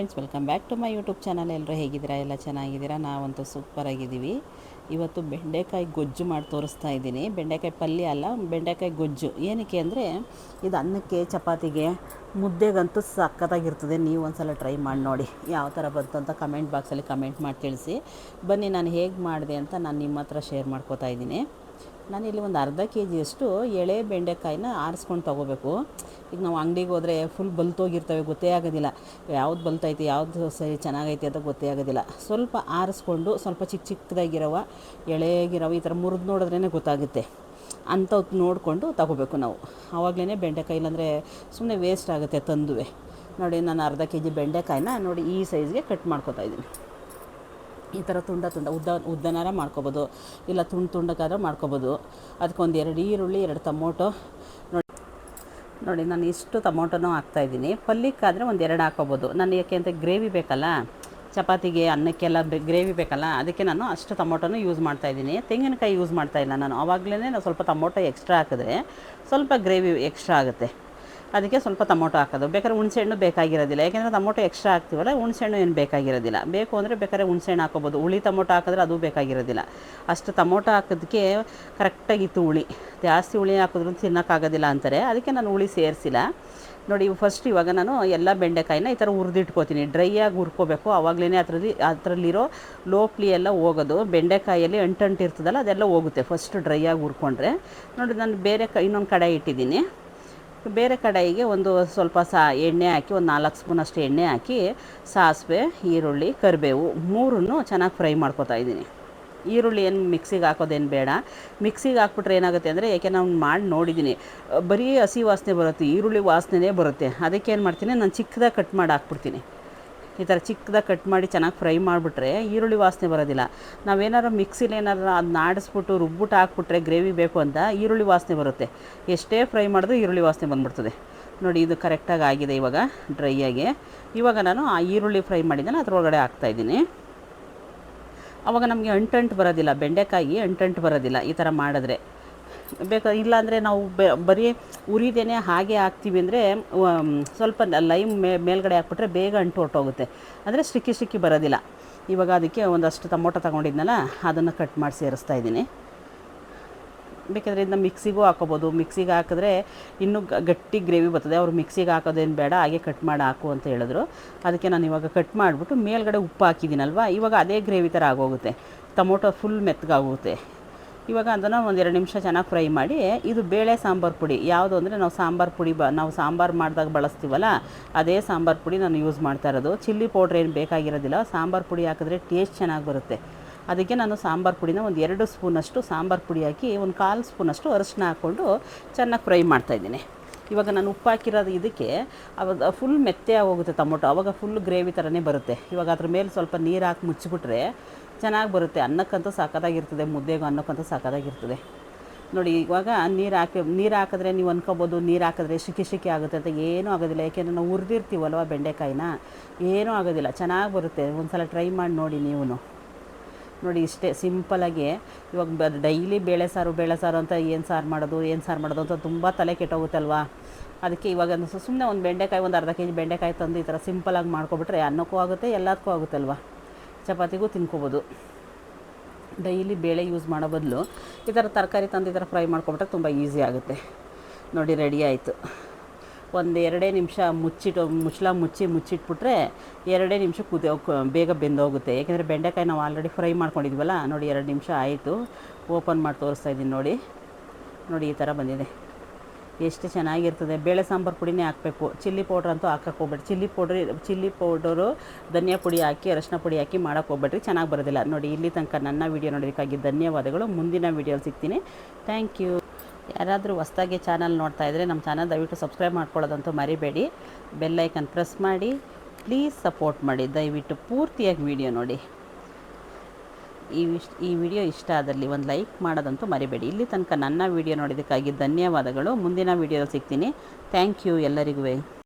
Friends, welcome back to my YouTube channel. ಎಲ್ಲರೂ ಹೇಗಿದ್ದೀರಾ? ಎಲ್ಲ ಚೆನ್ನಾಗಿದ್ದೀರಾ? ನಾವಂತೂ ಸೂಪರಾಗಿದ್ದೀವಿ. ಇವತ್ತು ಬೆಂಡೆಕಾಯಿ ಗೊಜ್ಜು ಮಾಡಿ ತೋರಿಸ್ತಾ ಇದ್ದೀನಿ. ಬೆಂಡೆಕಾಯಿ ಪಲ್ಯ ಅಲ್ಲ, ಬೆಂಡೆಕಾಯಿ ಗೊಜ್ಜು. ಏನಕ್ಕೆ ಅಂದರೆ ಇದು ಅನ್ನಕ್ಕೆ, ಚಪಾತಿಗೆ, ಮುದ್ದೆಗಂತೂ ಸಖತ್ತಾಗಿರ್ತದೆ. ನೀವು ಒಂದ್ಸಲ ಟ್ರೈ ಮಾಡಿ ನೋಡಿ ಯಾವ ಥರ ಬಂತು ಅಂತ ಕಮೆಂಟ್ ಬಾಕ್ಸಲ್ಲಿ ಕಮೆಂಟ್ ಮಾಡಿ ತಿಳಿಸಿ. ಬನ್ನಿ, ನಾನು ಹೇಗೆ ಮಾಡಿದೆ ಅಂತ ನಾನು ನಿಮ್ಮ ಹತ್ರ ಶೇರ್ ಮಾಡ್ಕೋತಾ ಇದ್ದೀನಿ. ನಾನಿಲ್ಲಿ ಒಂದು ಅರ್ಧ ಕೆ ಜಿಯಷ್ಟು ಎಳೆ ಬೆಂಡೆಕಾಯಿನ ಆರಿಸ್ಕೊಂಡು ತೊಗೋಬೇಕು. ಈಗ ನಾವು ಅಂಗಡಿಗೆ ಹೋದರೆ ಫುಲ್ ಬಲ್ತೋಗಿರ್ತವೆ, ಗೊತ್ತೇ ಆಗೋದಿಲ್ಲ ಯಾವ್ದು ಬಲ್ತೈತಿ, ಯಾವುದು ಸರಿ ಚೆನ್ನಾಗೈತಿ ಅಂತ ಗೊತ್ತೇ ಆಗೋದಿಲ್ಲ. ಸ್ವಲ್ಪ ಆರಿಸ್ಕೊಂಡು, ಸ್ವಲ್ಪ ಚಿಕ್ಕದಾಗಿರವ, ಎಳೆಗಿರವ ಈ ಥರ ಮುರಿದು ನೋಡಿದ್ರೇ ಗೊತ್ತಾಗುತ್ತೆ. ಅಂಥವು ನೋಡಿಕೊಂಡು ತಗೋಬೇಕು ನಾವು. ಆವಾಗಲೇ ಬೆಂಡೆಕಾಯಿ, ಇಲ್ಲಾಂದರೆ ಸುಮ್ಮನೆ ವೇಸ್ಟ್ ಆಗುತ್ತೆ ತಂದುವೆ. ನೋಡಿ, ನಾನು ಅರ್ಧ ಕೆ ಜಿ ಬೆಂಡೆಕಾಯಿನ ನೋಡಿ ಈ ಸೈಜ್ಗೆ ಕಟ್ ಮಾಡ್ಕೊತಾ ಇದ್ದೀನಿ. ಈ ಥರ ಉದ್ದನಾರ ಮಾಡ್ಕೊಬೋದು, ಇಲ್ಲ ತುಂಡಕ್ಕಾದ್ರೆ ಮಾಡ್ಕೊಬೋದು. ಅದಕ್ಕೊಂದು 2 ಈರುಳ್ಳಿ, 2 ಟೊಮೊಟೊ. ನೋಡಿ ನಾನು ಇಷ್ಟು ಟೊಮೊಟೊನೂ ಹಾಕ್ತಾಯಿದ್ದೀನಿ. ಪಲ್ಯಕ್ಕಾದರೆ ಒಂದು 2 ಹಾಕ್ಕೊಬೋದು. ನಾನು ಯಾಕೆ ಅಂತ ಗ್ರೇವಿ ಬೇಕಲ್ಲ, ಚಪಾತಿಗೆ ಅನ್ನಕ್ಕೆಲ್ಲ ಗ್ರೇವಿ ಬೇಕಲ್ಲ, ಅದಕ್ಕೆ ನಾನು ಅಷ್ಟು ಟೊಮೊಟೊನೂ ಯೂಸ್ ಮಾಡ್ತಾಯಿದ್ದೀನಿ. ತೆಂಗಿನಕಾಯಿ ಯೂಸ್ ಮಾಡ್ತಾಯಿಲ್ಲ ನಾನು. ಆವಾಗಲೇ ನಾವು ಸ್ವಲ್ಪ ಟೊಮೊಟೊ ಎಕ್ಸ್ಟ್ರಾ ಹಾಕಿದ್ರೆ ಸ್ವಲ್ಪ ಗ್ರೇವಿ ಎಕ್ಸ್ಟ್ರಾ ಆಗುತ್ತೆ. ಅದಕ್ಕೆ ಸ್ವಲ್ಪ ಟೊಮೊಟೊ ಹಾಕೋದು. ಬೇಕಾದ್ರೆ ಹುಣಸೆಹಣ್ಣು ಬೇಕಾಗಿರೋದಿಲ್ಲ, ಯಾಕೆಂದರೆ ಟೊಮೊಟೊ ಎಕ್ಸ್ಟ್ರಾ ಹಾಕ್ತೀವಲ್ಲ, ಹುಣಸೆಹಣ್ಣು ಏನು ಬೇಕಾಗಿರೋದಿಲ್ಲ. ಬೇಕು ಅಂದರೆ ಬೇಕಾದ್ರೆ ಹುಣಸೆಹಣ್ಣು ಹಾಕೋಬೋದು. ಹುಳಿ ಟೊಮೊಟೊ ಹಾಕಿದ್ರೆ ಅದು ಬೇಕಾಗಿರೋದಿಲ್ಲ. ಅಷ್ಟು ಟೊಮೊಟೊ ಹಾಕೋದಕ್ಕೆ ಕರೆಕ್ಟಾಗಿತ್ತು ಹುಳಿ. ಜಾಸ್ತಿ ಹುಳಿ ಹಾಕಿದ್ರೂ ತಿನ್ನೋಕ್ಕಾಗೋದಿಲ್ಲ ಅಂತಾರೆ, ಅದಕ್ಕೆ ನಾನು ಹುಳಿ ಸೇರಿಸಿಲ್ಲ. ನೋಡಿ, ಇವಾಗ ನಾನು ಎಲ್ಲ ಬೆಂಡೆಕಾಯಿನ ಈ ಥರ ಹುರಿದಿಟ್ಕೋತೀನಿ. ಡ್ರೈಯಾಗಿ ಹುರ್ಕೋಬೇಕು. ಆವಾಗಲೇ ಅದರಲ್ಲಿರೋ ಲೋಪ್ಲಿ ಎಲ್ಲ ಹೋಗೋದು. ಬೆಂಡೆಕಾಯಲ್ಲಿ ಅಂಟು ಇರ್ತದಲ್ಲ, ಅದೆಲ್ಲ ಹೋಗುತ್ತೆ ಫಸ್ಟ್ ಡ್ರೈಯಾಗಿ ಹುರ್ಕೊಂಡ್ರೆ. ನೋಡಿ, ನಾನು ಬೇರೆ ಇನ್ನೊಂದು ಕಡಾಯಿ ಇಟ್ಟಿದ್ದೀನಿ. ಬೇರೆ ಕಡಾಯಿಗೆ ಒಂದು ಸ್ವಲ್ಪ ಎಣ್ಣೆ ಹಾಕಿ, ಒಂದು 4 ಸ್ಪೂನಷ್ಟು ಎಣ್ಣೆ ಹಾಕಿ, ಸಾಸಿವೆ, ಈರುಳ್ಳಿ, ಕರಿಬೇವು ಮೂರನ್ನು ಚೆನ್ನಾಗಿ ಫ್ರೈ ಮಾಡ್ಕೊತಾ ಇದ್ದೀನಿ. ಈರುಳ್ಳಿ ಏನು ಮಿಕ್ಸಿಗೆ ಹಾಕೋದೇನು ಬೇಡ. ಮಿಕ್ಸಿಗೆ ಹಾಕ್ಬಿಟ್ರೆ ಏನಾಗುತ್ತೆ ಅಂದರೆ, ಯಾಕೆ ನಾನು ಮಾಡಿ ನೋಡಿದ್ದೀನಿ, ಬರೀ ಹಸಿ ವಾಸನೆ ಬರುತ್ತೆ, ಈರುಳ್ಳಿ ವಾಸನೆನೇ ಬರುತ್ತೆ. ಅದಕ್ಕೆ ಏನು ಮಾಡ್ತೀನಿ, ನಾನು ಚಿಕ್ಕದಾಗಿ ಕಟ್ ಮಾಡಿ ಹಾಕ್ಬಿಡ್ತೀನಿ. ಈ ಥರ ಚಿಕ್ಕದಾಗಿ ಕಟ್ ಮಾಡಿ ಚೆನ್ನಾಗಿ ಫ್ರೈ ಮಾಡಿಬಿಟ್ರೆ ಈರುಳ್ಳಿ ವಾಸನೆ ಬರೋದಿಲ್ಲ. ನಾವೇನಾದ್ರು ಮಿಕ್ಸಿಲಿ ಅದನ್ನ ಆಡಿಸ್ಬಿಟ್ಟು ರುಬ್ಬಿಟ್ಟು ಹಾಕ್ಬಿಟ್ರೆ ಗ್ರೇವಿ ಬೇಕು ಅಂತ ಈರುಳ್ಳಿ ವಾಸನೆ ಬರುತ್ತೆ. ಎಷ್ಟೇ ಫ್ರೈ ಮಾಡಿದ್ರೂ ಈರುಳ್ಳಿ ವಾಸನೆ ಬಂದುಬಿಡ್ತದೆ. ನೋಡಿ, ಇದು ಕರೆಕ್ಟಾಗಿ ಆಗಿದೆ ಇವಾಗ ಡ್ರೈಯಾಗಿ. ಇವಾಗ ನಾನು ಆ ಈರುಳ್ಳಿ ಫ್ರೈ ಮಾಡಿದ್ದನ್ನು ಅದರೊಳಗಡೆ ಹಾಕ್ತಾಯಿದ್ದೀನಿ. ಆವಾಗ ನಮಗೆ ಅಂಟು ಬರೋದಿಲ್ಲ, ಬೆಂಡೆಕಾಯಿ ಅಂಟು ಬರೋದಿಲ್ಲ ಈ ಥರ ಮಾಡಿದ್ರೆ. ಇಲ್ಲಾಂದರೆ ನಾವು ಬರೀ ಉರಿದೇನೆ ಹಾಗೆ ಹಾಕ್ತೀವಿ ಅಂದರೆ ಸ್ವಲ್ಪ ಲೈಮ್ ಮೇಲ್ಗಡೆ ಹಾಕ್ಬಿಟ್ರೆ ಬೇಗ ಅಂಟು ಹೊರಟೋಗುತ್ತೆ, ಅಂದರೆ ಸ್ಟಿಕ್ಕಿ ಬರೋದಿಲ್ಲ. ಇವಾಗ ಅದಕ್ಕೆ ಒಂದಷ್ಟು ಟೊಮೊಟೊ ತೊಗೊಂಡಿದ್ನಲ್ಲ, ಅದನ್ನು ಕಟ್ ಮಾಡಿ ಸೇರಿಸ್ತಾ ಇದ್ದೀನಿ. ಬೇಕಾದರೆ ಇದನ್ನ ಮಿಕ್ಸಿಗೂ ಹಾಕೋಬೋದು. ಮಿಕ್ಸಿಗೆ ಹಾಕಿದ್ರೆ ಇನ್ನೂ ಗಟ್ಟಿ ಗ್ರೇವಿ ಬರ್ತದೆ. ಅವ್ರು ಮಿಕ್ಸಿಗೆ ಹಾಕೋದೇನು ಬೇಡ, ಹಾಗೆ ಕಟ್ ಮಾಡಿ ಹಾಕು ಅಂತ ಹೇಳಿದ್ರು. ಅದಕ್ಕೆ ನಾನು ಇವಾಗ ಕಟ್ ಮಾಡಿಬಿಟ್ಟು ಮೇಲ್ಗಡೆ ಉಪ್ಪು ಹಾಕಿದ್ದೀನಲ್ವ, ಇವಾಗ ಅದೇ ಗ್ರೇವಿ ಥರ ಆಗೋಗುತ್ತೆ. ಟೊಮೊಟೊ ಫುಲ್ ಮೆತ್ತಗಾಗೋಗುತ್ತೆ. ಇವಾಗ ಅದನ್ನು ಒಂದು 2 ನಿಮಿಷ ಚೆನ್ನಾಗಿ ಫ್ರೈ ಮಾಡಿ, ಇದು ಬೇಳೆ ಸಾಂಬಾರು ಪುಡಿ ಯಾವುದು ಅಂದರೆ, ನಾವು ಸಾಂಬಾರು ಪುಡಿ ನಾವು ಸಾಂಬಾರು ಮಾಡಿದಾಗ ಬಳಸ್ತೀವಲ್ಲ, ಅದೇ ಸಾಂಬಾರು ಪುಡಿ ನಾನು ಯೂಸ್ ಮಾಡ್ತಾ ಇರೋದು. ಚಿಲ್ಲಿ ಪೌಡ್ರ್ ಏನು ಬೇಕಾಗಿರೋದಿಲ್ಲ. ಸಾಂಬಾರು ಪುಡಿ ಹಾಕಿದ್ರೆ ಟೇಸ್ಟ್ ಚೆನ್ನಾಗಿ ಬರುತ್ತೆ. ಅದಕ್ಕೆ ನಾನು ಸಾಂಬಾರು ಪುಡಿನ ಒಂದು 2 ಸ್ಪೂನಷ್ಟು ಸಾಂಬಾರು ಪುಡಿ ಹಾಕಿ, ಒಂದು 1/4 ಸ್ಪೂನಷ್ಟು ಅರಿಶಿನ ಹಾಕ್ಕೊಂಡು ಚೆನ್ನಾಗಿ ಫ್ರೈ ಮಾಡ್ತಾಯಿದ್ದೀನಿ. ಇವಾಗ ನಾನು ಉಪ್ಪು ಹಾಕಿರೋದು ಇದಕ್ಕೆ ಅವಾಗ ಫುಲ್ ಮೆತ್ತೆ ಆಗೋಗುತ್ತೆ ಟೊಮೊಟೊ, ಆವಾಗ ಫುಲ್ ಗ್ರೇವಿ ಥರನೇ ಬರುತ್ತೆ. ಇವಾಗ ಅದ್ರ ಮೇಲೆ ಸ್ವಲ್ಪ ನೀರು ಹಾಕಿ ಮುಚ್ಚಿಬಿಟ್ರೆ ಚೆನ್ನಾಗಿ ಬರುತ್ತೆ. ಅನ್ನಕ್ಕಂತೂ ಸಖತ್ತಾಗಿರ್ತದೆ, ಮುದ್ದೆಗೂ ಅನ್ನಕ್ಕಂತೂ ಸಖತ್ತಾಗಿರ್ತದೆ. ನೋಡಿ, ಇವಾಗ ನೀರು ಹಾಕಿದ್ರೆ ನೀವು ಅನ್ಕೋಬೋದು ನೀರು ಹಾಕಿದ್ರೆ ಶಿಕಿ ಆಗುತ್ತೆ ಅಂತ. ಏನೂ ಆಗೋದಿಲ್ಲ, ಯಾಕೆಂದರೆ ನಾವು ಹುರಿದಿರ್ತೀವಲ್ವ ಬೆಂಡೆಕಾಯಿನ, ಏನೂ ಆಗೋದಿಲ್ಲ, ಚೆನ್ನಾಗಿ ಬರುತ್ತೆ. ಒಂದು ಸಲ ಟ್ರೈ ಮಾಡಿ ನೋಡಿ ನೀವು. ನೋಡಿ, ಇಷ್ಟೇ ಸಿಂಪಲಾಗಿ. ಇವಾಗ ಡೈಲಿ ಬೇಳೆ ಸಾರು ಅಂತ ಏನು ಸಾರು ಮಾಡೋದು ಅಂತ ತುಂಬ ತಲೆ ಕೆಟ್ಟೋಗುತ್ತಲ್ವ. ಅದಕ್ಕೆ ಇವಾಗ ಸುಮ್ಮನೆ ಒಂದು ಬೆಂಡೆಕಾಯಿ, ಒಂದು ಅರ್ಧ ಕೆ ಜಿ ಬೆಂಡೆಕಾಯಿ ತಂದು ಈ ಥರ ಸಿಂಪಲಾಗಿ ಮಾಡ್ಕೊಬಿಟ್ರೆ ಅನ್ನಕ್ಕೂ ಆಗುತ್ತೆ, ಎಲ್ಲದಕ್ಕೂ ಆಗುತ್ತಲ್ವ. ಚಪಾತಿಗೂ ತಿನ್ಕೋಬೋದು. ಡೈಲಿ ಬೇಳೆ ಯೂಸ್ ಮಾಡೋ ಬದಲು ಈ ಥರ ತರಕಾರಿ ತಂದು ಈ ಥರ ಫ್ರೈ ಮಾಡ್ಕೊಬಿಟ್ರೆ ತುಂಬ ಈಸಿ ಆಗುತ್ತೆ. ನೋಡಿ, ರೆಡಿ ಆಯಿತು. ಒಂದು 2 ನಿಮಿಷ ಮುಚ್ಚಿಟ್ಬಿಟ್ರೆ 2 ನಿಮಿಷ ಬೇಗ ಬೆಂದೋಗುತ್ತೆ. ಏಕೆಂದರೆ ಬೆಂಡೆಕಾಯಿ ನಾವು ಆಲ್ರೆಡಿ ಫ್ರೈ ಮಾಡ್ಕೊಂಡಿದ್ವಲ್ಲ. ನೋಡಿ, 2 ನಿಮಿಷ ಆಯಿತು. ಓಪನ್ ಮಾಡಿ ತೋರಿಸ್ತಾ ಇದ್ದೀನಿ. ನೋಡಿ ಈ ಥರ ಬಂದಿದೆ. ಎಷ್ಟು ಚೆನ್ನಾಗಿರ್ತದೆ. ಬೇಳೆ ಸಾಂಬಾರು ಪುಡಿನೇ ಹಾಕಬೇಕು, ಚಿಲ್ಲಿ ಪೌಡ್ರ್ ಅಂತೂ ಹಾಕಕ್ಕೆ ಹೋಗ್ಬೇಡಿ. ಚಿಲ್ಲಿ ಪೌಡರು, ಧನಿಯಾ ಪುಡಿ ಹಾಕಿ, ಅರಶಿನ ಪುಡಿ ಹಾಕಿ ಮಾಡೋಕ್ಕೆ ಹೋಗ್ಬೇಡ್ರಿ, ಚೆನ್ನಾಗಿ ಬರೋದಿಲ್ಲ. ನೋಡಿ, ಇಲ್ಲಿ ತನಕ ನನ್ನ ವಿಡಿಯೋ ನೋಡೋದಕ್ಕಾಗಿ ಧನ್ಯವಾದಗಳು. ಮುಂದಿನ ವಿಡಿಯೋಲಿ ಸಿಗ್ತೀನಿ. Thank you. ಯಾರಾದರೂ ಹೊಸ್ದಾಗಿ ಚಾನಲ್ ನೋಡ್ತಾ ಇದ್ದರೆ ನಮ್ಮ ಚಾನಲ್ ದಯವಿಟ್ಟು ಸಬ್ಸ್ಕ್ರೈಬ್ ಮಾಡ್ಕೊಳ್ಳೋದಂತೂ ಮರಿಬೇಡಿ. ಬೆಲ್ ಐಕನ್ ಪ್ರೆಸ್ ಮಾಡಿ, ಪ್ಲೀಸ್ ಸಪೋರ್ಟ್ ಮಾಡಿ. ದಯವಿಟ್ಟು ಪೂರ್ತಿಯಾಗಿ ವಿಡಿಯೋ ನೋಡಿ. ಈ ವಿಡಿಯೋ ಇಷ್ಟ ಆದಲ್ಲಿ ಒಂದು ಲೈಕ್ ಮಾಡೋದಂತೂ ಮರಿಬೇಡಿ. ಇಲ್ಲಿ ತನಕ ನನ್ನ ವಿಡಿಯೋ ನೋಡೋದಕ್ಕಾಗಿ ಧನ್ಯವಾದಗಳು. ಮುಂದಿನ ವಿಡಿಯೋದಲ್ಲಿ ಸಿಗ್ತೀನಿ. ಥ್ಯಾಂಕ್ ಯು ಎಲ್ಲರಿಗೂ.